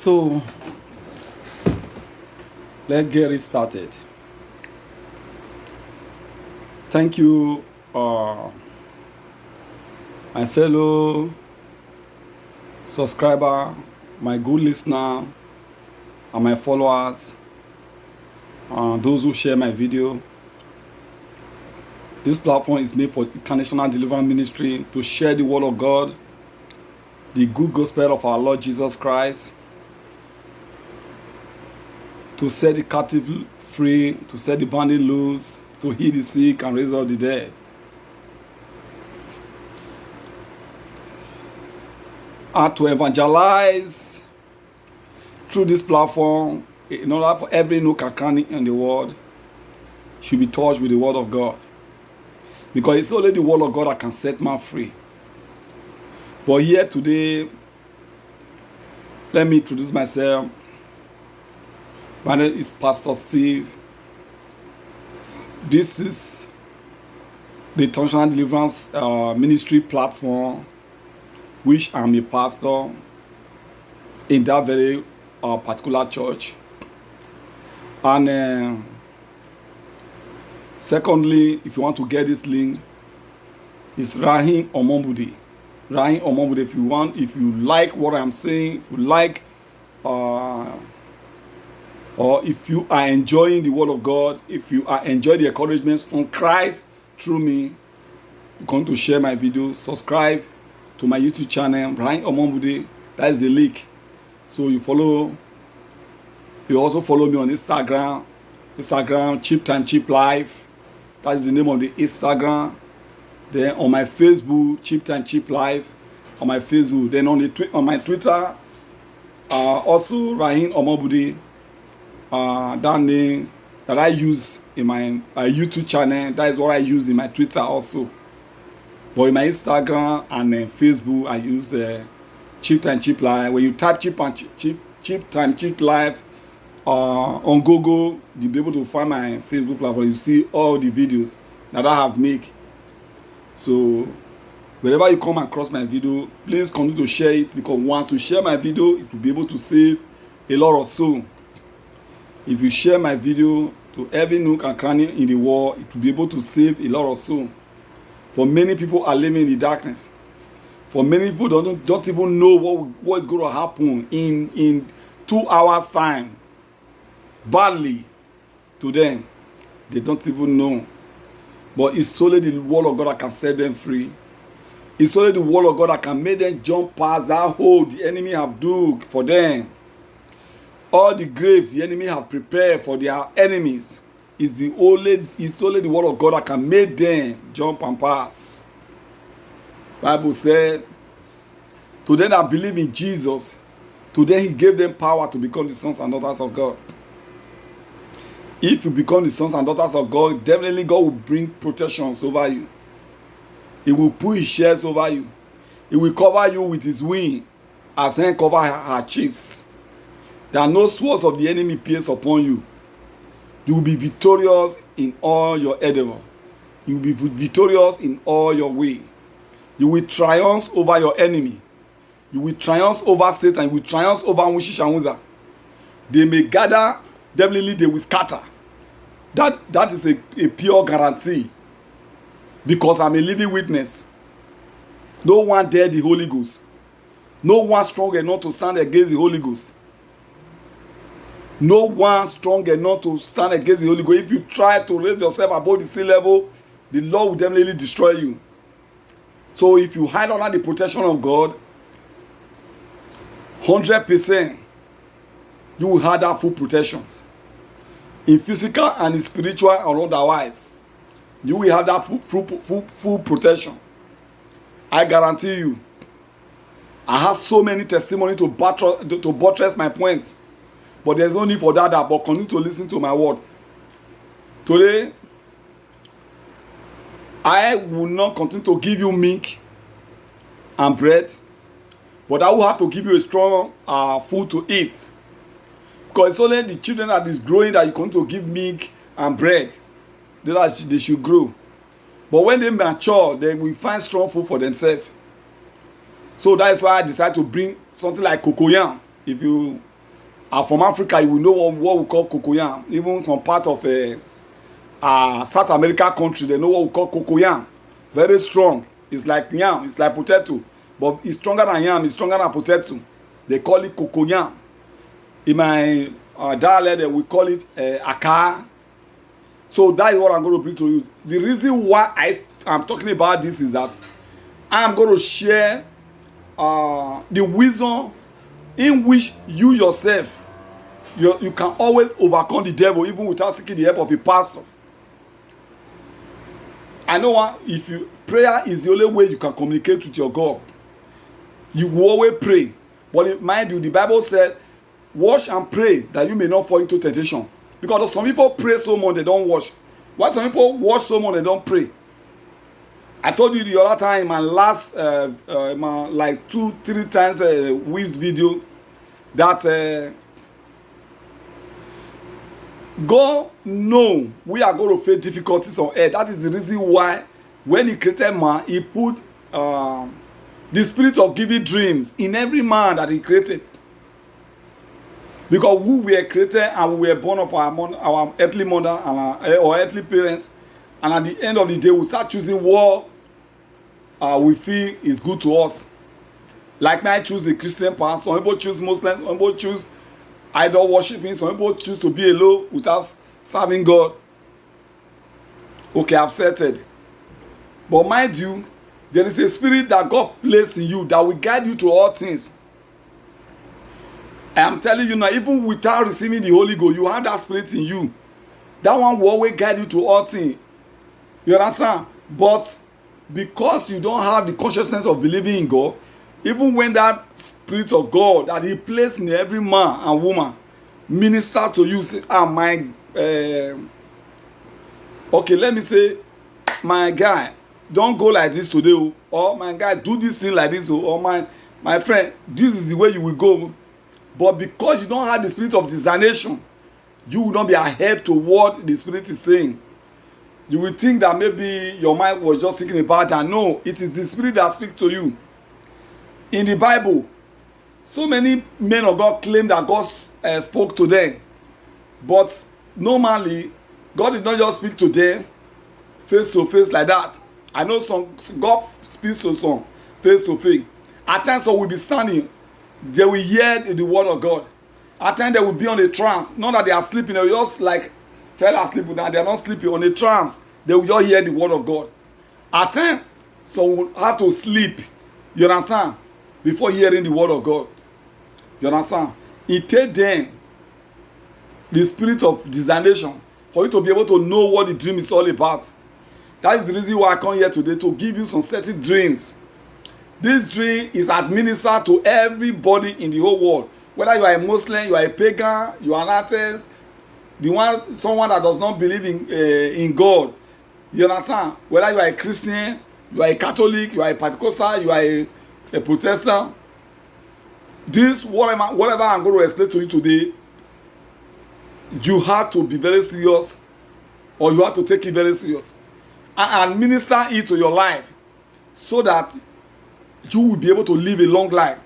So let's get it started. Thank you, my fellow subscriber, my good listener, and my followers, those who share my video. This platform is made for International Deliverance Ministry to share the word of God, the good gospel of our Lord Jesus Christ, to set the captive free, to set the bandit loose, to heal the sick and raise up the dead. And to evangelize through this platform in order for every nook and cranny in the world should be touched with the word of God. Because it's only the word of God that can set man free. But here today, let me introduce myself. My name is Pastor Steve. This is the International Deliverance Ministry platform, which I'm a pastor in that very particular church. And secondly, if you want to get this link, it's Rahim Omonbude. Rahim Omonbude. If you like what I'm saying, if you like, or if you are enjoying the word of God, if you are enjoying the encouragements from Christ through me, you're going to share my video, subscribe to my YouTube channel, Rahim Omonbude. That is the link. So you also follow me on Instagram, Cheap Time Cheap Life. That is the name of the Instagram. Then on my Facebook, Cheap Time Cheap Life, on my Facebook. Then on my Twitter, also Rahim Omonbude. That name that I use in my YouTube channel, that is what I use in my Twitter also. But in my Instagram and Facebook, I use Cheap Time Cheap Life. When you type Cheap Time Cheap Life on Google, you'll be able to find my Facebook platform. You see all the videos that I have made. So wherever you come across my video, please continue to share it, because once you share my video, it will be able to save a lot of souls. If you share my video to every nook and cranny in the world, it will be able to save a lot of souls. For many people are living in the darkness. For many people don't even know what is going to happen in 2 hours time. Badly to them. They don't even know. But it's only the word of God that can set them free. It's only the word of God that can make them jump past that hole the enemy have dug for them. All the graves the enemy have prepared for their enemies is only the word of God that can make them jump and pass. Bible said, to them that believe in Jesus, to them he gave them power to become the sons and daughters of God. If you become the sons and daughters of God, definitely God will bring protections over you. He will put his shares over you. He will cover you with his wing, as hen cover her cheeks. There are no swords of the enemy pierced upon you. You will be victorious in all your endeavor. You will be victorious in all your way. You will triumph over your enemy. You will triumph over Satan. You will triumph over Wishishanguza. They may gather, definitely they will scatter. That is a pure guarantee. Because I'm a living witness. No one dared the Holy Ghost. No one strong enough to stand against the Holy Ghost. No one strong enough to stand against the Holy Ghost. If you try to raise yourself above the sea level, the Lord will definitely destroy you. So if you hide under the protection of God, 100%, you will have that full protections. In physical and in spiritual or otherwise, you will have that full protection. I guarantee you. I have so many testimonies to buttress my points. But there's no need for that, but continue to listen to my word. Today, I will not continue to give you milk and bread, but I will have to give you a strong food to eat. Because it's only the children that is growing that you continue to give milk and bread. They should grow. But when they mature, they will find strong food for themselves. So that is why I decided to bring something like cocoyam. If you From Africa, you will know what we call cocoyam. Even from part of South America country, they know what we call cocoyam. Very strong. It's like yam. It's like potato, but it's stronger than yam. It's stronger than potato. They call it cocoyam. In my dialect, we call it aka. So that is what I'm going to bring to you. The reason why I'm talking about this is that I'm going to share the wisdom in which you yourself you can always overcome the devil even without seeking the help of a pastor. I know prayer is the only way you can communicate with your God. You will always pray, but mind you, the Bible said, "Watch and pray that you may not fall into temptation." Because some people pray so much they don't watch. Why some people watch so much they don't pray? I told you the other time in my last like 2-3 times Wiz video that God know we are going to face difficulties on earth. That is the reason why when he created man, he put the spirit of giving dreams in every man that he created. Because we were created and we were born of our earthly mother and our earthly parents, and at the end of the day we start choosing what we feel is good to us. Like me, I choose a Christian path. Some people choose Muslims. Some people choose idol worshiping. Some people choose to be alone without serving God. Okay, accepted. But mind you, there is a spirit that God placed in you that will guide you to all things. I am telling you now, even without receiving the Holy Ghost, you have that spirit in you. That one will always guide you to all things. You understand? But because you don't have the consciousness of believing in God, even when that spirit of God that he placed in every man and woman minister to you, say, okay, let me say, my guy, don't go like this today, or my guy, do this thing like this, or my friend, this is the way you will go. But because you don't have the spirit of discernment, you will not be ahead to what the spirit is saying. You will think that maybe your mind was just thinking about that. No, it is the spirit that speaks to you. In the Bible, so many men of God claim that God spoke to them. But normally, God did not just speak to them face to face like that. I know some God speaks to some face to face. At times, some will be standing. They will hear the word of God. At times they will be on a trance. Not that they are sleeping, they will just like fell asleep now. They are not sleeping on a trance. They will just hear the word of God. At times, some will have to sleep. You understand? Before hearing the word of God. You understand? It takes them the spirit of discernment for you to be able to know what the dream is all about. That is the reason why I come here today to give you some certain dreams. This dream is administered to everybody in the whole world. Whether you are a Muslim, you are a pagan, you are an atheist, someone that does not believe in God. You understand? Whether you are a Christian, you are a Catholic, you are a Pentecostal, you are a Protestant. This, whatever I'm going to explain to you today, you have to be very serious, or you have to take it very serious and administer it to your life so that you will be able to live a long life.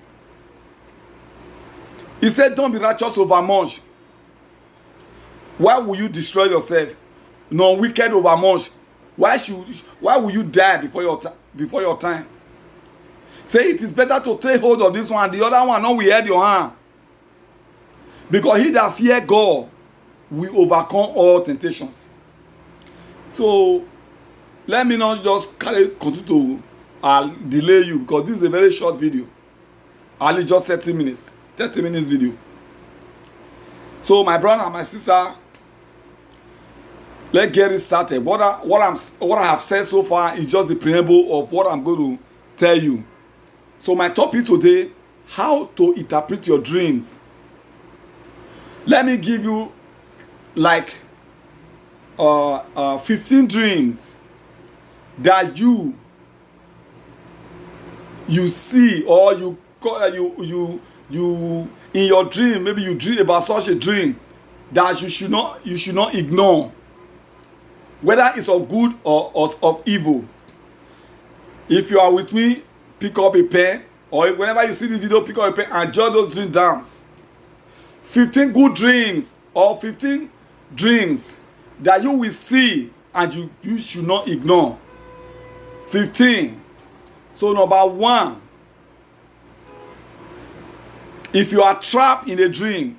He said, don't be righteous over much. Why will you destroy yourself? No, wicked over much. Why will you die before your time? Say it is better to take hold of this one, the other one not will head your hand. Because he that fear God will overcome all temptations. So let me not just continue to delay you, because this is a very short video. Only just 30 minutes video. So my brother and my sister, let's get it started. What I have said so far is just the preamble of what I'm going to tell you. So my topic today, how to interpret your dreams. Let me give you like 15 dreams that you see, or you in your dream, maybe you dream about such a dream that you should not ignore, whether it's of good or of evil. If you are with me, pick up a pen, or whenever you see the video, pick up a pen and jot those dreams down. 15 good dreams or 15 dreams that you will see and you should not ignore. 15. So number 1, if you are trapped in a dream,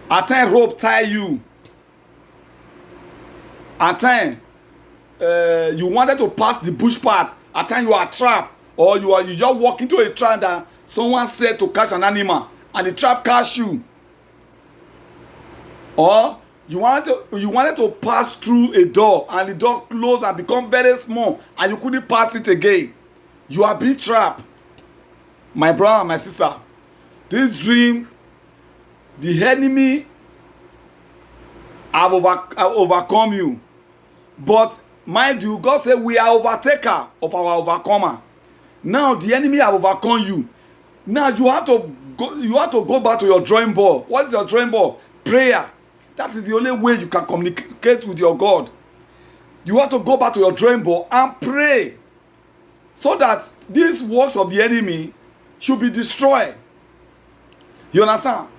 at times rope tie you, at times you wanted to pass the bush path, at times you are trapped, or you just walk into a trap that someone said to catch an animal and the trap catch you, or you wanted to pass through a door and the door closed and become very small and you couldn't pass it again. You are being trapped. My brother and my sister, this dream, the enemy have overcome you. But mind you, God said we are overtaker of our overcomer. Now the enemy have overcome you. Now you have to go back to your drawing board. What is your drawing board? Prayer. That is the only way you can communicate with your God. You have to go back to your drawing board and pray so that these works of the enemy should be destroyed. You understand?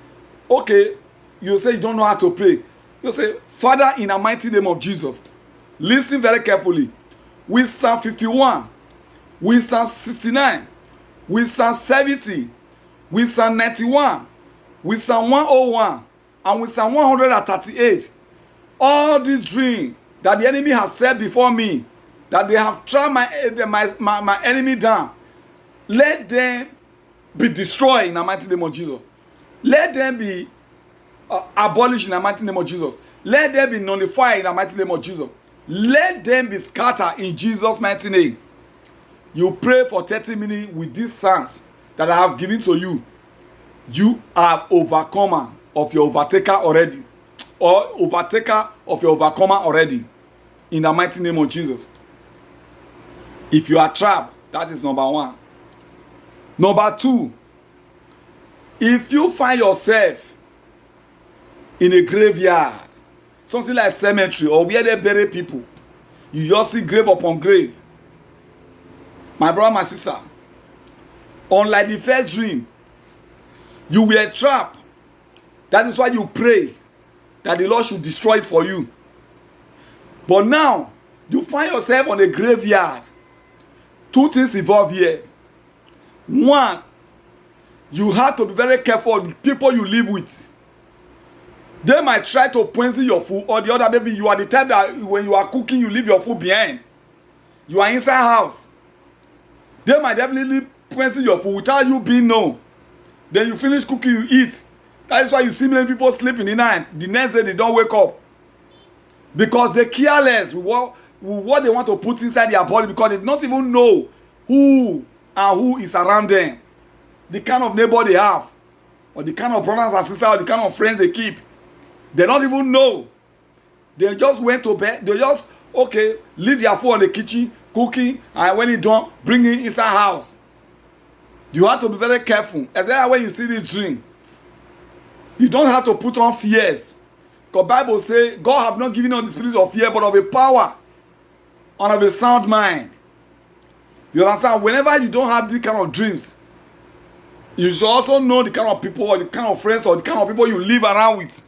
Okay, you say you don't know how to pray. You say, Father, in the mighty name of Jesus, listen very carefully. With Psalm 51, with Psalm 69, with Psalm 70, with Psalm 91, with Psalm 101, and with Psalm 138, all these dreams that the enemy has said before me, that they have trapped my enemy down, let them be destroyed in the mighty name of Jesus. Let them be abolished in the mighty name of Jesus. Let them be nullified in the mighty name of Jesus. Let them be scattered in Jesus' mighty name. You pray for 30 minutes with these psalms that I have given to you. You are overcomer of your overtaker already, or overtaker of your overcomer already, in the mighty name of Jesus. If you are trapped, that is number 1. Number 2, if you find yourself in a graveyard, something like cemetery or where they bury people, you just see grave upon grave. My brother, my sister, unlike the first dream, you were trapped. That is why you pray that the Lord should destroy it for you. But now, you find yourself on a graveyard. 2 things involved here. 1, you have to be very careful of the people you live with. They might try to poison your food, or the other, maybe you are the type that when you are cooking, you leave your food behind. You are inside house. They might definitely poison your food without you being known. Then you finish cooking, you eat. That is why you see many people sleep in the night. The next day they don't wake up. Because they careless with what they want to put inside their body, because they don't even know who is around them. The kind of neighbor they have, or the kind of brothers and sisters, or the kind of friends they keep. They don't even know. They just went to bed. They just, leave their food in the kitchen, cooking, and when it's done, bring it inside house. You have to be very careful. Especially when you see this dream. You don't have to put on fears. Because Bible says, God have not given us the spirit of fear, but of a power and of a sound mind. You understand? Whenever you don't have these kind of dreams, you should also know the kind of people, or the kind of friends, or the kind of people you live around with.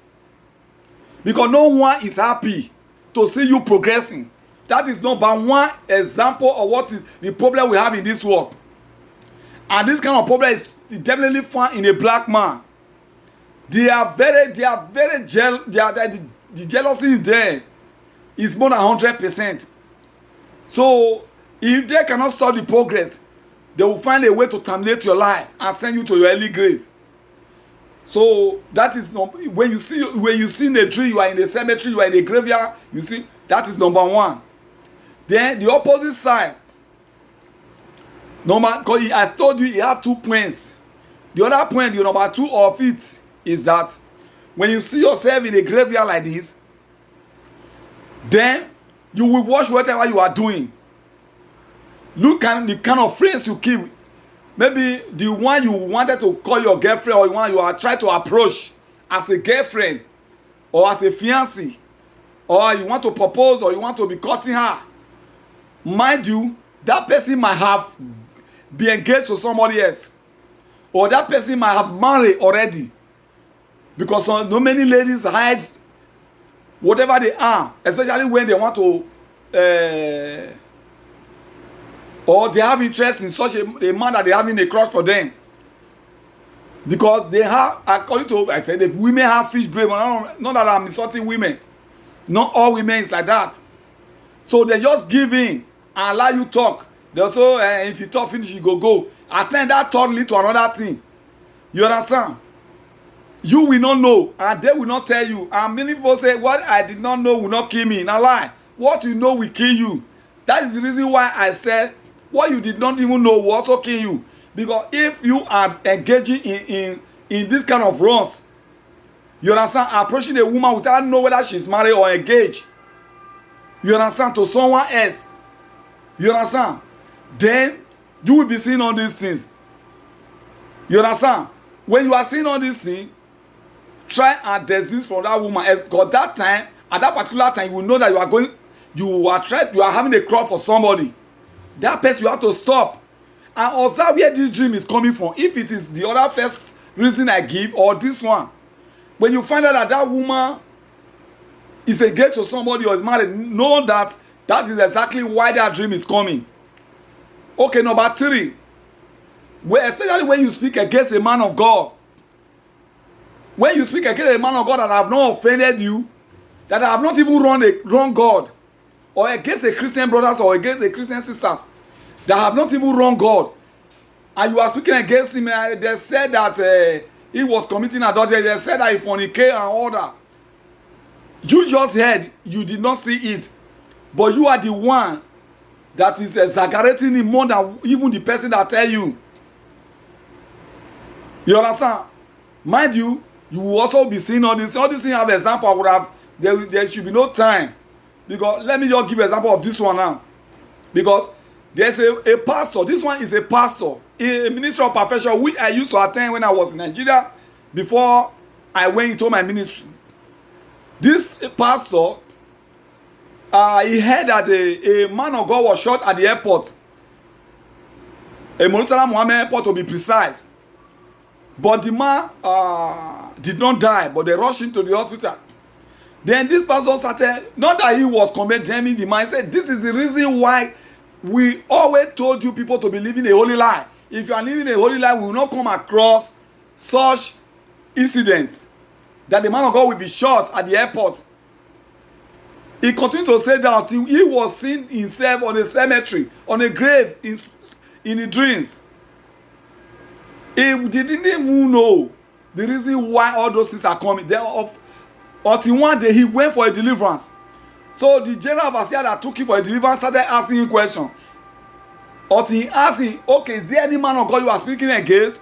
Because no one is happy to see you progressing. That is number 1 example of what is the problem we have in this world. And this kind of problem is definitely found in a black man. They are very jealous. The jealousy is there. It's more than 100%. So if they cannot stop the progress, they will find a way to terminate your life and send you to your early grave. So that is when you see in a tree, you are in a cemetery, you are in a graveyard. You see, that is number 1. Then the opposite side, because I told you, you have 2 points. The other point, the number 2 of it, is that when you see yourself in a graveyard like this, then you will watch whatever you are doing. Look at the kind of friends you keep. Maybe the one you wanted to call your girlfriend, or the one you are trying to approach as a girlfriend or as a fiancé, or you want to propose, or you want to be courting her. Mind you, that person might have been engaged to somebody else. or that person might have married already, because so many ladies hide whatever they are, especially when they want to or they have interest in such a man that they having a crush for them, because they have, according to, I said, if women have fish brain, not that I'm insulting women, not all women is like that. So they just give in and allow you talk. They also if you talk finish, you go attend that thought lead to another thing. You understand? You will not know and they will not tell you. And many people say, what I did not know will not kill me. Now lie. What you know will kill you. That is the reason why I said what you did not even know will also kill you. Because if you are engaging in this kind of runs, you understand, approaching a woman without knowing whether she's married or engaged, you understand, to someone else, you understand, then you will be seeing all these things. You understand? When you are seeing all these things, try and desist from that woman, because that time, at that particular time, you will know that you are having a crush for somebody. That person, you have to stop and observe where this dream is coming from. If it is the other first reason I give or this one, when you find out that that woman is engaged to somebody or is married, know that that is exactly why that dream is coming. Okay, number 3, especially when you speak against a man of God. When you speak against a man of God that have not offended you, that have not even wronged God, or against a Christian brothers or against a Christian sisters that have not even wronged God, and you are speaking against him, they said that he was committing adultery, they said that he fornicated and all that. You just heard, you did not see it, but you are the one that is exaggerating it more than even the person that tell you. You understand? Mind you, you will also be seeing all this. All these things have example. I would have, there should be no time, because let me just give an example of this one now. Because there's a pastor. This one is a pastor, a ministry of perfection, which I used to attend when I was in Nigeria before I went into my ministry. This pastor, he heard that a man of God was shot at the airport, a Murtala Muhammed airport to be precise. But the man did not die, but they rushed him to the hospital. Then this pastor started, not that he was condemning the man, he said, this is the reason why we always told you people to be living a holy life. If you are living a holy life, we will not come across such incidents that the man of God will be shot at the airport. He continued to say that until he was seen himself on a cemetery, on a grave in the dreams. He didn't even know the reason why all those things are coming. Until one day he went for a deliverance. So the general overseer that took him for a deliverance started asking him questions. Until he asked him, okay, is there any man of God you are speaking against?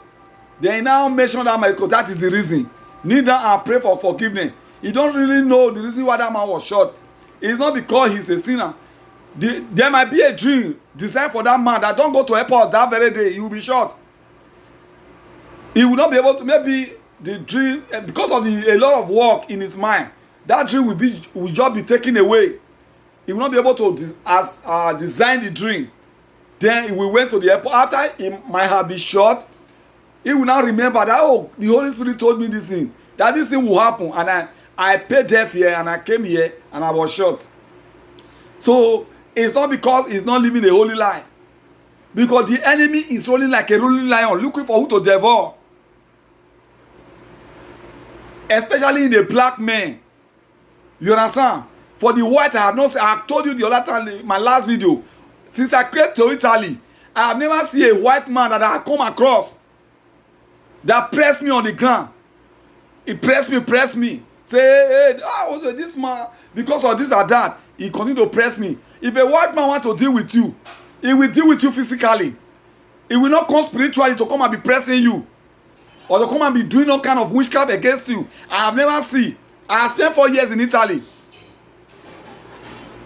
Then he now mentioned that because that is the reason. Kneel down and pray for forgiveness. He don't really know the reason why that man was shot. It's not because he's a sinner. There might be a dream designed for that man that don't go to airport that very day, he will be shot. He will not be able to, maybe the dream, because of a lot of work in his mind, that dream will just be taken away. He will not be able to design the dream. Then we went to the airport. After he might have been shot, he will now remember that, oh, the Holy Spirit told me this thing, that this thing will happen, and I paid death here, and I came here, and I was shot. So it's not because he's not living a holy life, because the enemy is rolling like a rolling lion, looking for who to devour. Especially in the black man. You understand? For the white, I have not seen. I have told you the other time, my last video. Since I came to Italy, I have never seen a white man that I have come across that pressed me on the ground. He pressed me. Say, hey, also this man, because of this or that, he continued to press me. If a white man wants to deal with you, he will deal with you physically. He will not come spiritually to come and be pressing you, or to come and be doing all kind of witchcraft against you. I have never seen. I have spent 4 years in Italy.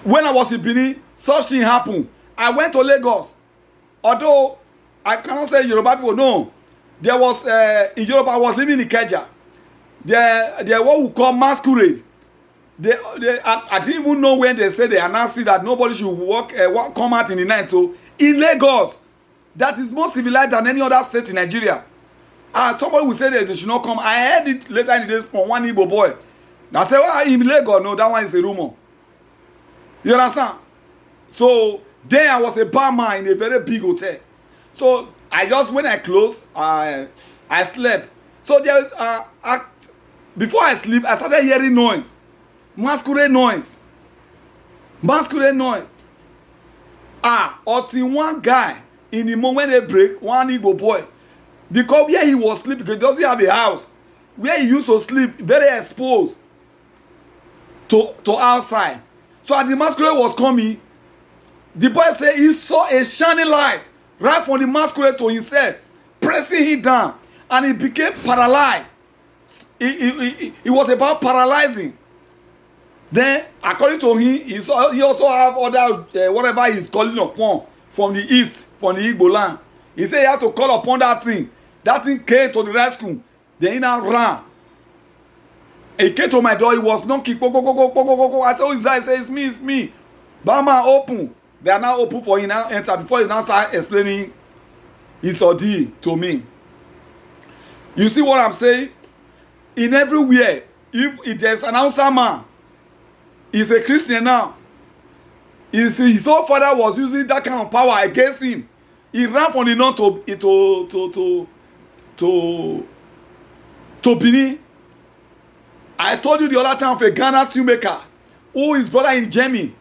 When I was in Benin, such thing happened. I went to Lagos. Although I cannot say Yoruba people, no. There was, in Yoruba, I was living in Ikeja. There what we call masquerade. I didn't even know when they said they announced it that nobody should come out in the night. So in Lagos, that is more civilized than any other state in Nigeria. Somebody will say that they should not come. I heard it later in the days from one Igbo boy. I said, well, in Lagos, no, that one is a rumor. You understand? So then I was a barman in a very big hotel. So when I closed, I slept. So there is before I sleep, I started hearing noise. Masquerade noise. Until one guy in the moment they break, one Igbo boy, because where he was sleeping, because he doesn't have a house, where he used to sleep, very exposed to outside. So as the masquerade was coming, the boy said he saw a shining light right from the masquerade to himself, pressing him down, and he became paralyzed. It was about paralyzing. Then, according to him, he also have other whatever he's calling upon from the east, from the Igbo land. He said he had to call upon that thing. That thing came to the rescue. Then he now ran. He came to my door. He was knocking. I said, "Who is that?" He said, it's me. Bama, open. They are now open for him now enter. Before he now start explaining his ordeal to me. You see what I'm saying? In everywhere, if there's an outside man, he's a Christian now. His own father was using that kind of power against him. He ran from the north to Benin. I told you the other time of a Ghana steelmaker who his brother in Germany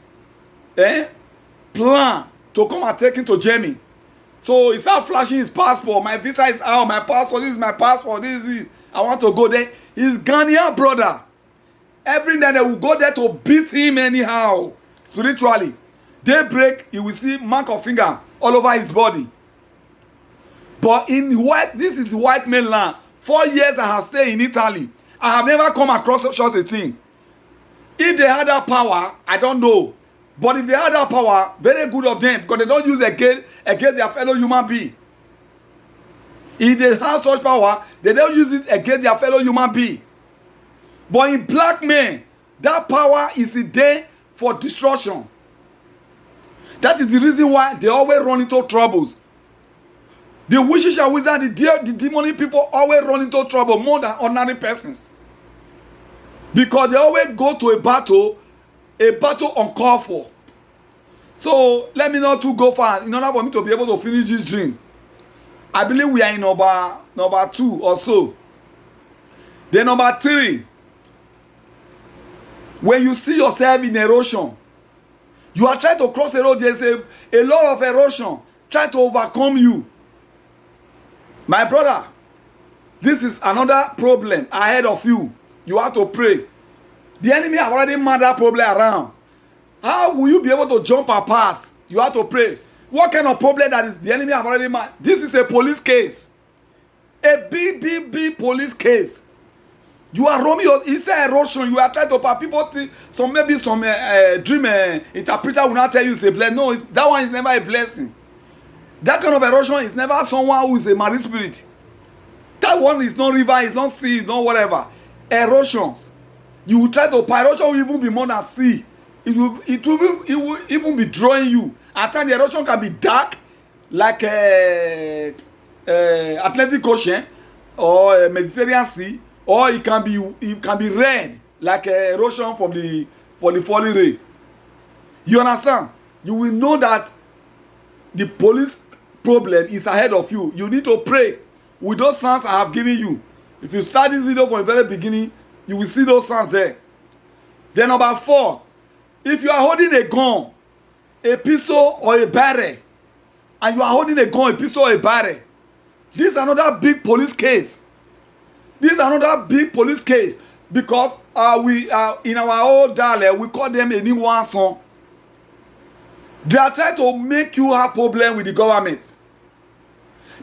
plan to come and take him to Germany. So he started flashing his passport. My visa is out. My passport. This is my passport. This is it. I want to go there. His Ghanaian brother. Every night they will go there to beat him anyhow. Spiritually. Daybreak, you will see mark of finger all over his body. But this is white mainland. 4 years I have stayed in Italy. I have never come across such a thing. If they had that power, I don't know. But if they had that power, very good of them, because they don't use against their fellow human being. If they have such power, they don't use it against their fellow human being. But in black men, that power is there for destruction. That is the reason why they always run into troubles. The witches and wizards, the demonic people always run into trouble more than ordinary persons. Because they always go to a battle uncalled for. So let me not too go far in order for me to be able to finish this dream. I believe we are in number 2 or so. Then number 3. When you see yourself in erosion, you are trying to cross a road, there's a lot of erosion trying to overcome you. My brother, this is another problem ahead of you. You have to pray. The enemy have already made that problem around. How will you be able to jump and pass? You have to pray. What kind of problem that is the enemy have already made? This is a police case. A big police case. You are roaming inside erosion. You are trying to pass. People think some dream interpreter will not tell you it's a blessing. No, that one is never a blessing. That kind of erosion is never someone who is a marine spirit. That one is not river, it's not sea, it's not whatever. Erosions. You will try to pass. Erosion will even be more than sea. It will even be drawing you. At times the erosion can be dark, like Atlantic Ocean or Mediterranean Sea, or it can be red, like erosion from the falling rain. You understand? You will know that the police problem is ahead of you. You need to pray with those signs I have given you. If you start this video from the very beginning, you will see those signs there. Then number 4, if you are holding a gun, a pistol or a barrel, and you are holding a gun, a pistol or a barrel, this is another big police case. This is another big police case because we in our old dialect we call them a new one song. They are trying to make you have problem with the government.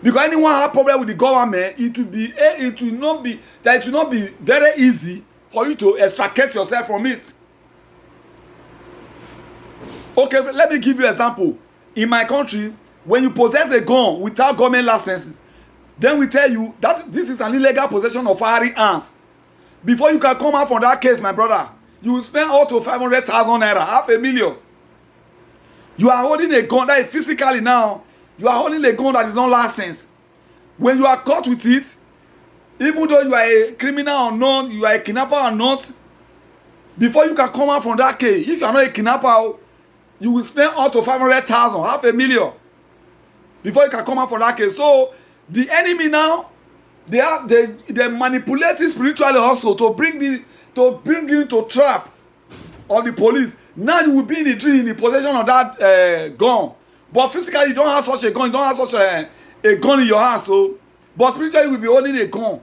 Because anyone have problem with the government, it will not be very easy for you to extricate yourself from it. Okay, let me give you an example. In my country, when you possess a gun without government licenses, then we tell you that this is an illegal possession of firing arms. Before you can come out from that case, my brother, you will spend up to 500,000 naira, $500,000. You are holding a gun that is physically now. You are holding a gun that is not licensed. When you are caught with it, Even though you are a criminal or not, you are a kidnapper or not, before you can come out from that case, if you are not a kidnapper, you will spend up to 500,000, $500,000, before you can come out from that case. So the enemy now, they manipulate it spiritually also to bring you to trap of the police. Now you will be in the dream, in the possession of that gun, but physically you don't have such a gun, you don't have such a gun in your hand. So, but spiritually you will be holding a gun.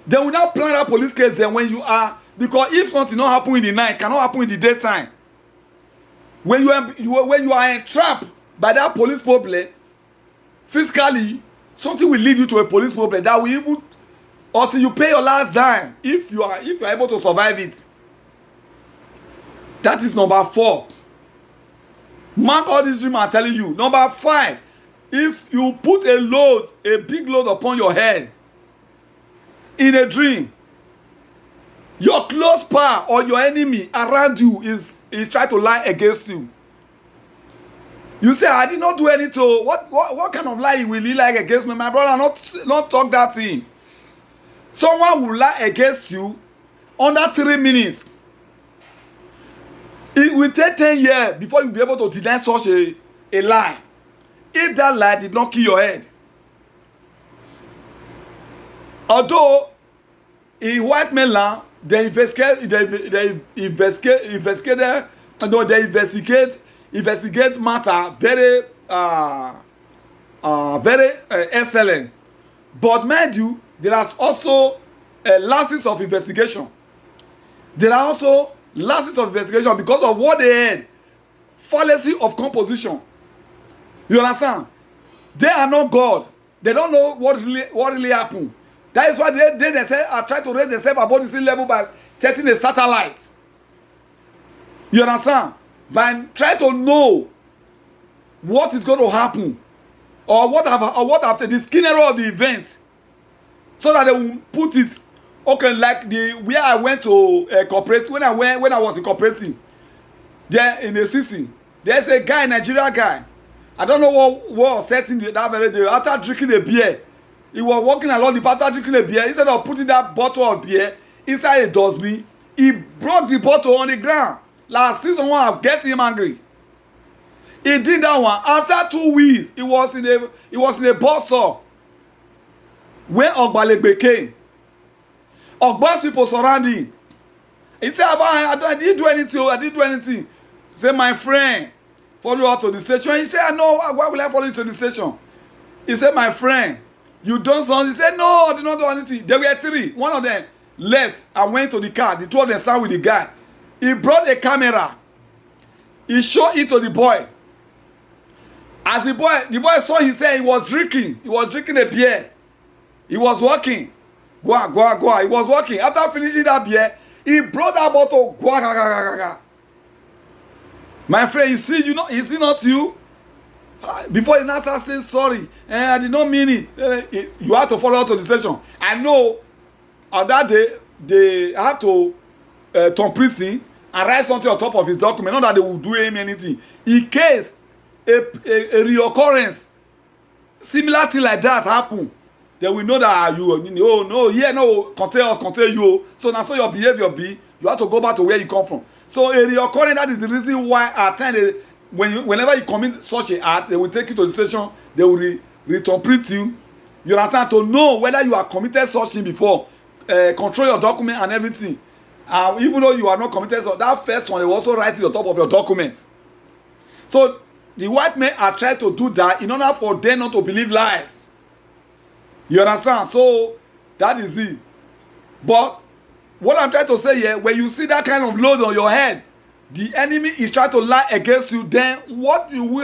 They will not plan that police case then when you are, because if something not happen in the night, cannot happen in the daytime. When you are entrapped by that police problem, physically something will lead you to a police problem that will even, until you pay your last dime, if you are able to survive it. That is number 4. Mark all this dream I'm telling you. Number 5, if you put a big load upon your head in a dream, your close pal or your enemy around you is trying to lie against you. You say, I did not do anything. What kind of lie will he lie against me? My brother, not talk that thing. Someone will lie against you under 3 minutes. It will take 10 years before you be able to deny such a lie. If that lie did not kill your head. Although in white mainland, they investigate matter very excellent. But mind you, there are also lapses of investigation. There are also lapses of investigation because of what they had. Fallacy of composition. You understand? They are not God. They don't know what really happened. That is why they are trying to raise themselves above the sea level by setting a satellite. You understand? By trying to know what is going to happen or what after the scenario of the event, so that they will put it. Okay, like where I went to corporate, when I was in cooperating there in the city, there's a guy, Nigerian guy. I don't know what was setting that very day. After drinking a beer, he was walking along the path after drinking a beer. Instead of putting that bottle of beer inside a dustbin, he broke the bottle on the ground. Like, see someone have get him angry. He did that one. After 2 weeks, he was in a bus stop when Ogbalegbe came. Ogba's people surrounding him. He said, I didn't do anything. He said, my friend, follow you out to the station. He said, no, why will I follow you to the station? He said, my friend, you done something? He said, no, I did not do anything. There were 3. One of them left and went to the car. The 2 of them sat with the guy. He brought a camera. He showed it to the boy. As the boy saw him, say he was drinking. He was drinking a beer. He was walking. Go on. He was walking. After finishing that beer, he brought that bottle. Go. My friend, you see, is it not you? Before he now starts saying sorry, I did not mean it. You have to follow out to the station. I know on that day they have to turn prison and write something on top of his document. Not that they will do him anything. In case a reoccurrence, similar thing like that happen, they will know that contain you. So now your behavior be, you have to go back to where you come from. So a reoccurrence, that is the reason why at times whenever you commit such a act, they will take you to the station, they will re-interpret you. You understand? To know whether you have committed such thing before, control your document and everything. Even though you are not committed, so that first one, they will also write it on top of your document. So the white men are trying to do that in order for them not to believe lies. You understand? So that is it. But what I'm trying to say here, when you see that kind of load on your head, the enemy is trying to lie against you, then what do you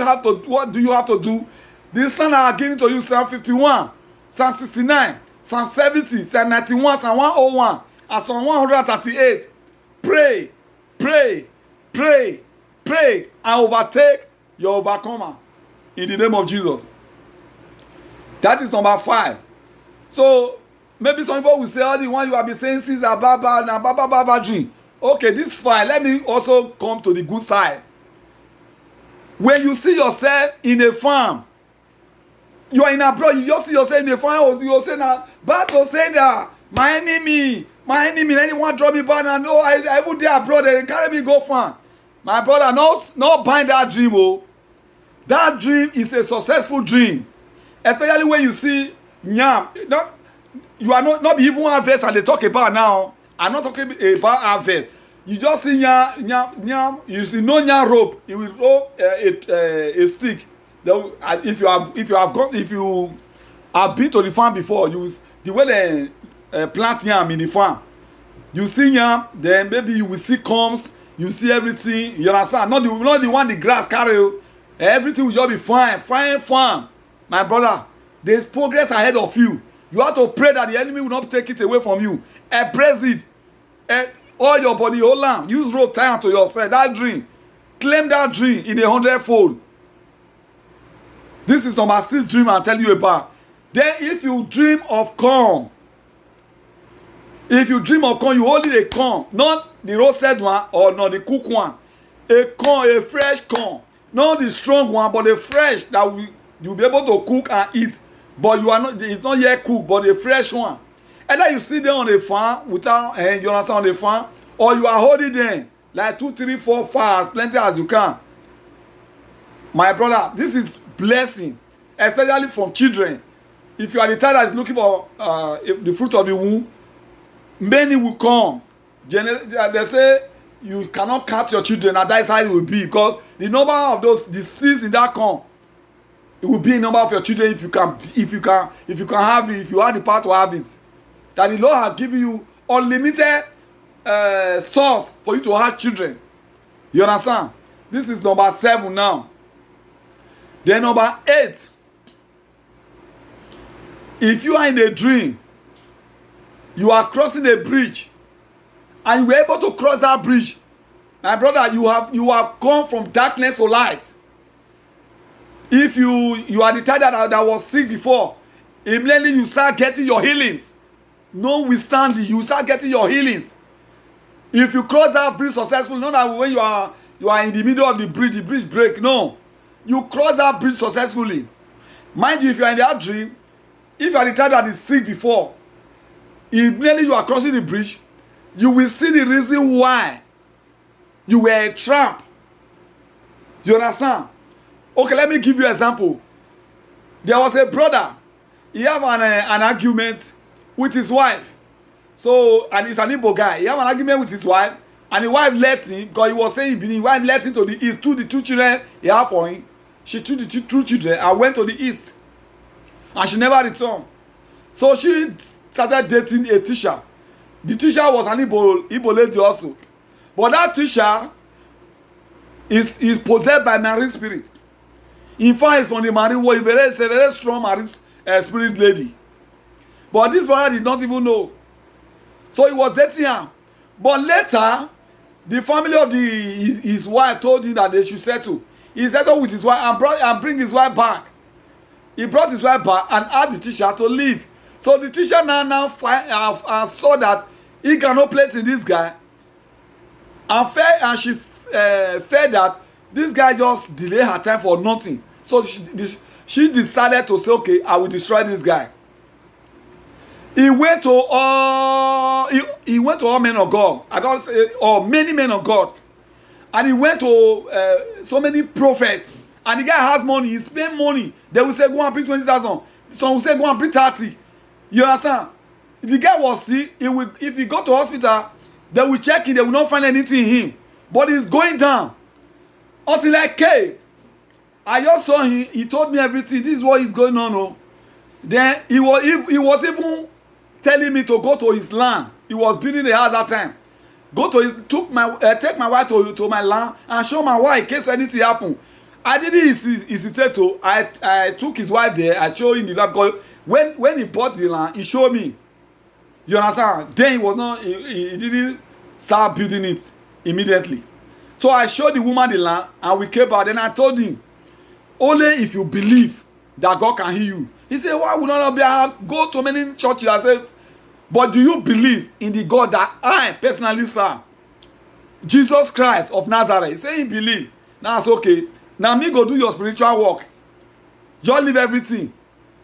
have to do? This psalm I are giving to you, Psalm 51, Psalm 69, Psalm 70, Psalm 91, Psalm 101, and Psalm 138. Pray, and overtake your overcomer in the name of Jesus. That is number 5. So maybe some people will say, oh, the one you have been saying since a baba dream. Okay, this 5. Let me also come to the good side. When you see yourself in a farm, You are in abroad, you just see yourself in the fire house, you say now, Battle say that my enemy, anyone draw me back and I would there abroad, they carry me go far. My brother, not bind that dream, oh. That dream is a successful dream. Especially when you see yam. You are not even harvest and they talk about now. I'm not talking about harvest. You just see yam, you see no yam rope. You will rope a stick. If you have been to the farm before, the way they plant yam in the farm, you see yam, then maybe you will see combs, you see everything. You understand? Not the one the grass carry. Everything will just be fine. My brother, there's progress ahead of you. You have to pray that the enemy will not take it away from you. Embrace it. All your body, hold on. Use rope, tie to yourself. That dream. Claim that dream in 100-fold. This is number 6 dream I'll tell you about. Then if you dream of corn, you hold it a corn, not the roasted one or not the cooked one. A corn, a fresh corn. Not the strong one, but the fresh that you'll be able to cook and eat. But it's not yet cooked, but the fresh one. Either you sit there on the farm without, you understand, on the farm, or you are holding them like 2, 3, 4, 5, as plenty as you can. My brother, this is blessing, especially from children. If you are the type that is looking for the fruit of the womb, many will come. They say you cannot count your children, and that is how it will be, because the number of the seeds in that corn, it will be a number of your children if you can have it, if you have the power to have it. That the Lord has given you unlimited source for you to have children. You understand? This is number 7 now. Then number 8. If you are in a dream, you are crossing a bridge, and you were able to cross that bridge, my brother, you have come from darkness to light. If you are the type that was sick before, immediately you start getting your healings. Notwithstanding, you start getting your healings. If you cross that bridge successfully, not that when you are in the middle of the bridge break. No, you cross that bridge successfully. Mind you, if you are in that dream, if you are the type that is sick before, immediately you are crossing the bridge, you will see the reason why you were a tramp. You understand? Okay, let me give you an example. There was a brother. He have an argument with his wife. So, and he's an Igbo guy. He have an argument with his wife, and the wife left him because he was saying the wife left him to the east. Took the 2 children he had for him. She took the 2 children and went to the east, and she never returned. So she started dating a teacher. The teacher was an Igbo lady also, but that teacher is possessed by marine spirit. In fact, it's from the marine world. It's a very strong marine spirit lady. But this brother did not even know. So he was dating her. But later, the family of his wife told him that they should settle. He settled with his wife and bring his wife back. He brought his wife back and asked the teacher to leave. So the teacher now saw that he cannot place in this guy. And she felt that this guy just delayed her time for nothing. So she decided to say, okay, I will destroy this guy. He went to all men of God. I don't say or many men of God. And he went to so many prophets. And the guy has money. He spent money. They will say, go and bring 20,000. Some will say, go and bring 30. You understand? If the guy was sick, if he go to hospital, they will check him. They will not find anything in him. But he's going down. Until I came. I just saw him. He told me everything. This is what is going on. Oh. Then he was even telling me to go to his land. He was building a house that time. Take my wife to my land and show my wife in case anything happen. I didn't hesitate to. I took his wife there. I showed him the land because when he bought the land, he showed me. You understand? Then he didn't start building it immediately. So I showed the woman the land and we came back. Then I told him, only if you believe that God can heal you. He said, why would not be? I go to many churches. I said, but do you believe in the God that I personally serve? Jesus Christ of Nazareth. He said he believe. Now it's okay. Now me go do your spiritual work. Just leave everything.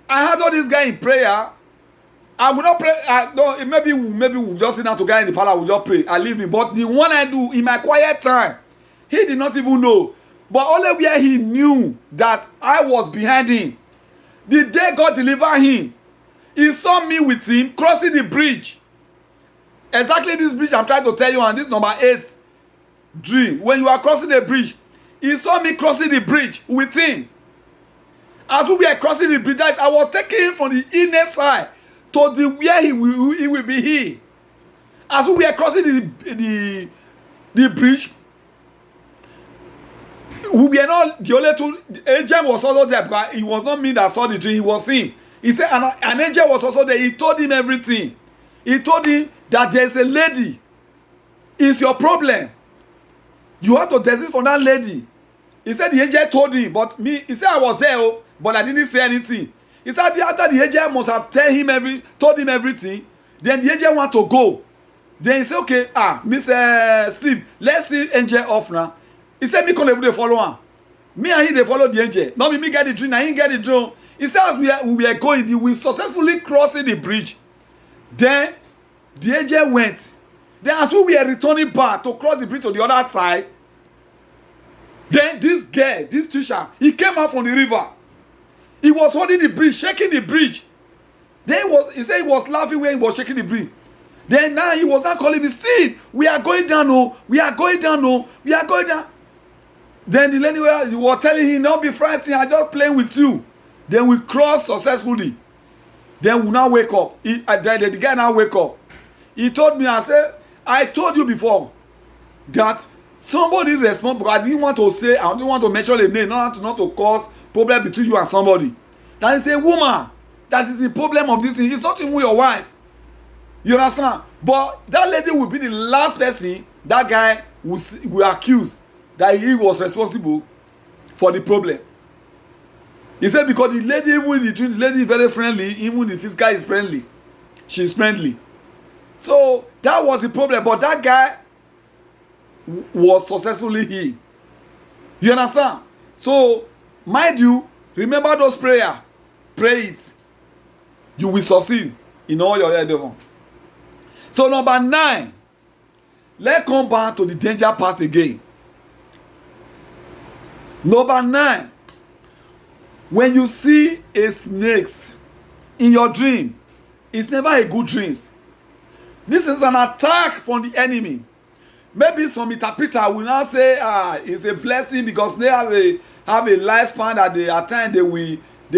I had all this guy in prayer. I would not pray. No, maybe we just sit down together in the parlor. We just pray. I leave him. But the one I do in my quiet time, he did not even know. But only where he knew that I was behind him. The day God delivered him, he saw me with him crossing the bridge. Exactly this bridge I'm trying to tell you, and this number 8 dream. When you are crossing the bridge, he saw me crossing the bridge with him. As we were crossing the bridge, I was taking him from the inner side to the where he will be here. As we were crossing the bridge, we were not the only two. The angel was also there because it was not me that saw the dream, it was him. He said an angel was also there. He told him everything. He told him that there's a lady. It's your problem. You have to desist from that lady. He said the angel told him, but me, he said I was there, but I didn't say anything. He said after the angel must have told him everything, then the angel want to go. Then he said, okay, Mr. Steve, let's see angel off now. He said, me can't even follow him. Me and he, they follow the angel. Not me get the dream, I ain't get the dream. He said, as we were going, we successfully crossing the bridge. Then the angel went. Then as we were returning back to cross the bridge to the other side, then this girl, this teacher, he came out from the river. He was holding the bridge, shaking the bridge. Then he said he was laughing when he was shaking the bridge. Then now he was not calling me, Steve, we are going down, we are going down, we are going down. Then the lady was telling him, don't be frightened, I'm just playing with you. Then we crossed successfully. Then we now wake up. The guy now wake up. He told me, I told you before that somebody respond, but I didn't want to say, I didn't want to mention the name, not to cause problem between you and somebody. That is a woman. That is the problem of this thing. It's not even your wife. You understand? But that lady will be the last person that guy will accuse that he was responsible for the problem. He said because the lady, even the lady is very friendly, even if this guy is friendly, she's friendly. So that was the problem. But that guy was successfully healed. You understand? So mind you, remember those prayers. Pray it. You will succeed in all your endeavor. So number 9, let's come back to the danger part again. Number 9, when you see a snake in your dream, it's never a good dream. This is an attack from the enemy. Maybe some interpreter will now say, it's a blessing because they have a lifespan that at times they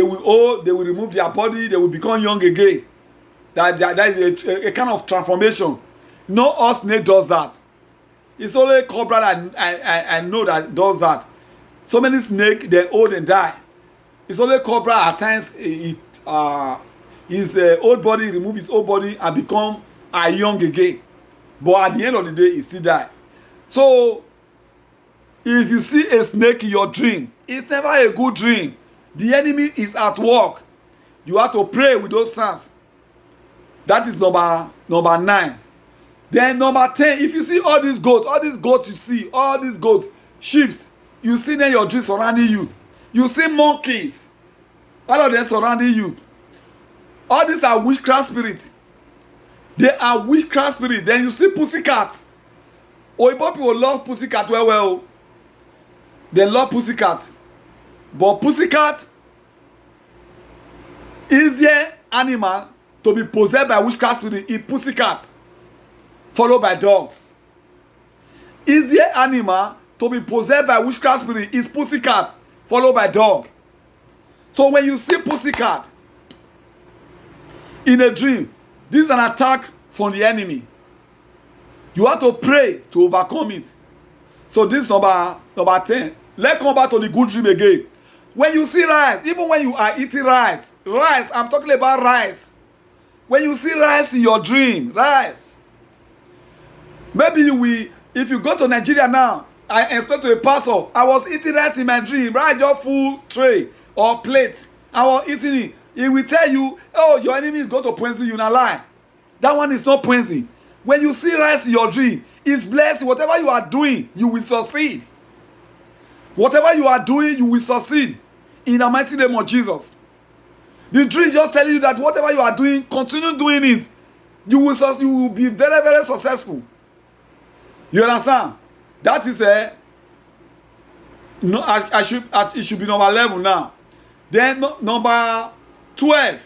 will remove their body, they will become young again. That is a kind of transformation. No all snake does that. It's only cobra that I know that does that. So many snakes, they old and die. It's only cobra at times his old body remove his old body and become young again. But at the end of the day, he still die. So if you see a snake in your dream, it's never a good dream. The enemy is at work. You have to pray with those signs. That is number 9. Then number 10, if you see all these goats you see, all these goats, sheep, you see them in your dream surrounding you. You see monkeys, all of them surrounding you. All these are witchcraft spirits. They are witchcraft spirits. Then you see pussycats. Oyibo people love pussycat well. They love pussycat. But pussycat is the animal to be possessed by witchcraft spirit is pussycat, followed by dogs. Easier animal to be possessed by witchcraft spirit is pussycat, followed by dog. So when you see pussycat in a dream, this is an attack from the enemy. You have to pray to overcome it. So this is number 10. Let's come back to the good dream again. When you see rice, even when you are eating rice, I'm talking about rice. When you see rice in your dream, rice. Maybe if you go to Nigeria now, I expect to a pastor, I was eating rice in my dream, rice just full tray or plate. I was eating it. He will tell you, oh, your enemy is going to poison you. Not lie. That one is not poison. When you see rice in your dream, it's blessed. Whatever you are doing, you will succeed. Whatever you are doing, you will succeed. In the mighty name of Jesus. The dream is just telling you that whatever you are doing, continue doing it. You will be very, very successful. You understand? That is a no. It should be number 11 now. Then number 12.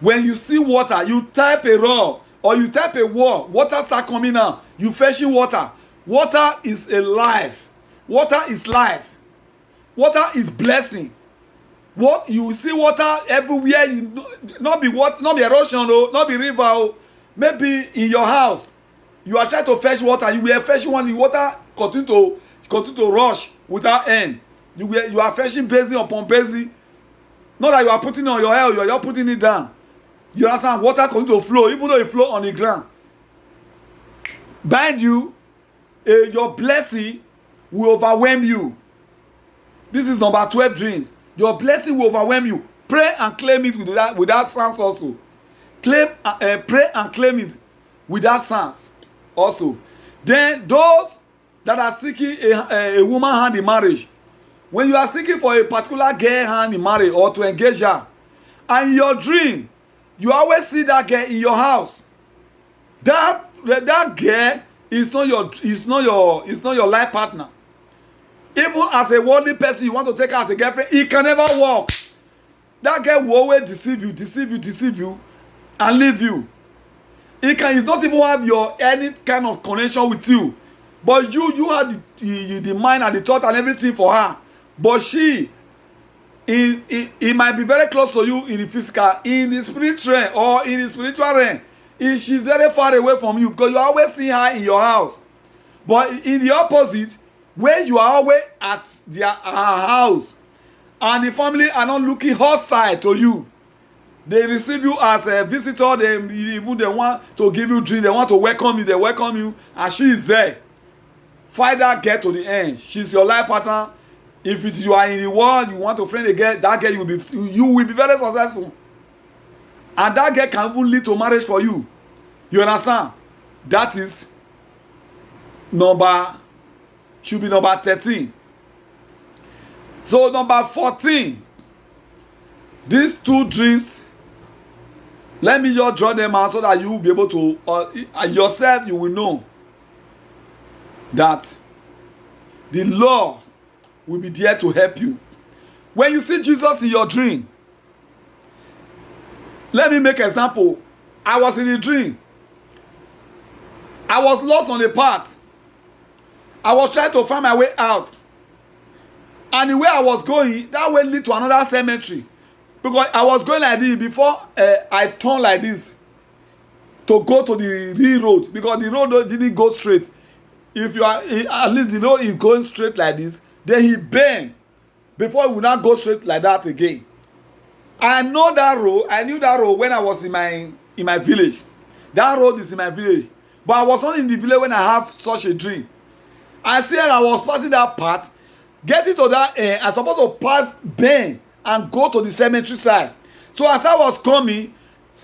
When you see water, you type a row or you type a wall. Water start coming out. You fetching water. Water is a life. Water is life. Water is blessing. What you see water everywhere. You not be what, not be erosion, oh, not be river, oh. Maybe in your house, you are trying to fetch water. You will fetch one. The water continue to rush without end. You are fetching basin upon basin. Not that you are putting it on your head. You are putting it down. You understand? Water continue to flow, even though it flow on the ground. Bind you, your blessing will overwhelm you. This is number 12 dreams. Your blessing will overwhelm you. Pray and claim it with that sense also. Pray and claim it with that sense also. Then those that are seeking a woman hand in marriage, when you are seeking for a particular girl hand in marriage or to engage her, and in your dream, you always see that girl in your house. That girl is not your life partner. Even as a worldly person, you want to take her as a girlfriend, it can never work. That girl will always deceive you, and leave you. It's not even have any kind of connection with you. But you have the mind and the thought and everything for her. But she, it might be very close to you in the physical, in the spiritual realm or in the spiritual realm. She's very far away from you because you always see her in your house. But in the opposite, when you are always at her house and the family are not looking hostile to you, they receive you as a visitor. They want to give you drink, they want to welcome you, they welcome you, and she is there. Fight that girl to the end. She's your life partner. If you are in the world, you want to friend a girl, that girl you will be very successful. And that girl can even lead to marriage for you. You understand? That is should be number 13. So number 14. These two dreams, let me just draw them out so that you will be able to, yourself, you will know that the Lord will be there to help you. When you see Jesus in your dream, let me make an example. I was in a dream. I was lost on the path. I was trying to find my way out. And the way I was going, that way lead to another cemetery. Because I was going like this before I turned like this to go to the real road. Because the road didn't go straight. If you are, at least the road is going straight like this, then he bend before he would not go straight like that again. I know that road. I knew that road when I was in my village. That road is in my village. But I was not in the village when I have such a dream. I said I was passing that path, getting to that end. I'm supposed to pass bend and go to the cemetery side. So as I was coming,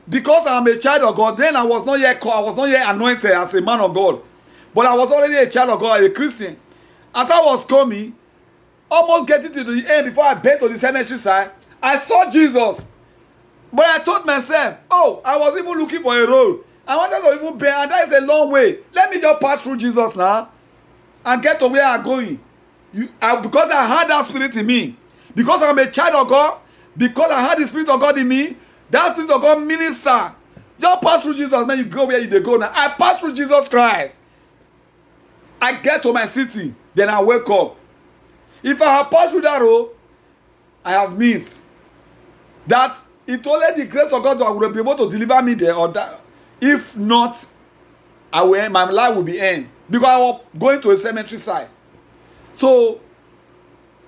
because I'm a child of God, then I was not yet called, I was not yet anointed as a man of God. But I was already a child of God, a Christian. As I was coming, almost getting to the end before I bent to the cemetery side, I saw Jesus. But I told myself, oh, I was even looking for a road. I wanted to even bend, and that is a long way. Let me just pass through Jesus now and get to where I'm going. Because I had that spirit in me. Because I'm a child of God. Because I had the spirit of God in me. That spirit of God minister. Just pass through Jesus, man. You go where you go now. I pass through Jesus Christ. I get to my city. Then I wake up. If I have passed through that road, I have missed. That it only the grace of God that will be able to deliver me there. Or that, if not, my life will be end. Because I was going to a cemetery side. So,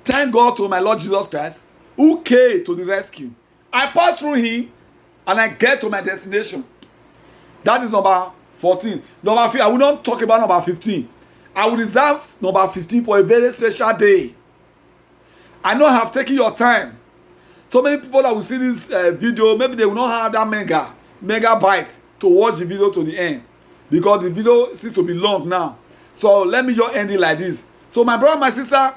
thank God to my Lord Jesus Christ, who came to the rescue. I passed through him, and I get to my destination. That is number 14. Number 15, I will not talk about number 15. I will reserve number 15 for a very special day. I know I have taken your time. So many people that will see this video, maybe they will not have that megabyte to watch the video to the end. Because the video seems to be long now. So let me just end it like this. So my brother, my sister,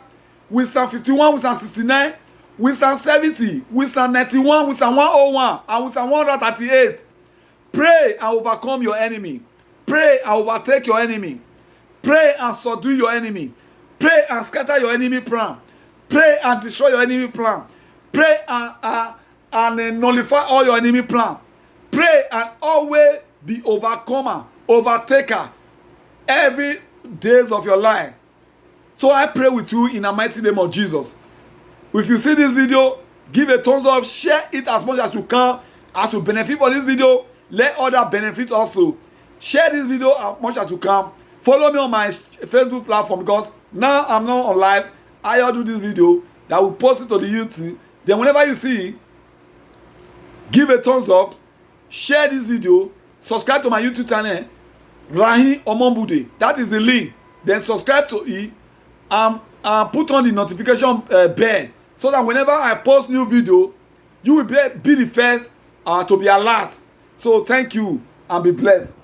with Psalm 51, with Psalm 69, with Psalm 70, with Psalm 91, with Psalm 101, and with Psalm 138. Pray and overcome your enemy. Pray and overtake your enemy. Pray and subdue your enemy. Pray and scatter your enemy plan. Pray and destroy your enemy plan. Pray and nullify all your enemy plan. Pray and always be overcomer, overtaker every days of your life. So I pray with you in the mighty name of Jesus. If you see this video, give a thumbs up, share it as much as you can. As you benefit from this video, let others benefit also. Share this video as much as you can. Follow me on my Facebook platform, because now I'm not on live. I do this video that will post it to the YouTube. Then whenever you see it, give a thumbs up, share this video, subscribe to my YouTube channel, Rahim Omombude. That is the link. Then subscribe to it and put on the notification bell, so that whenever I post new video, you will be the first to be alert. So thank you and be blessed.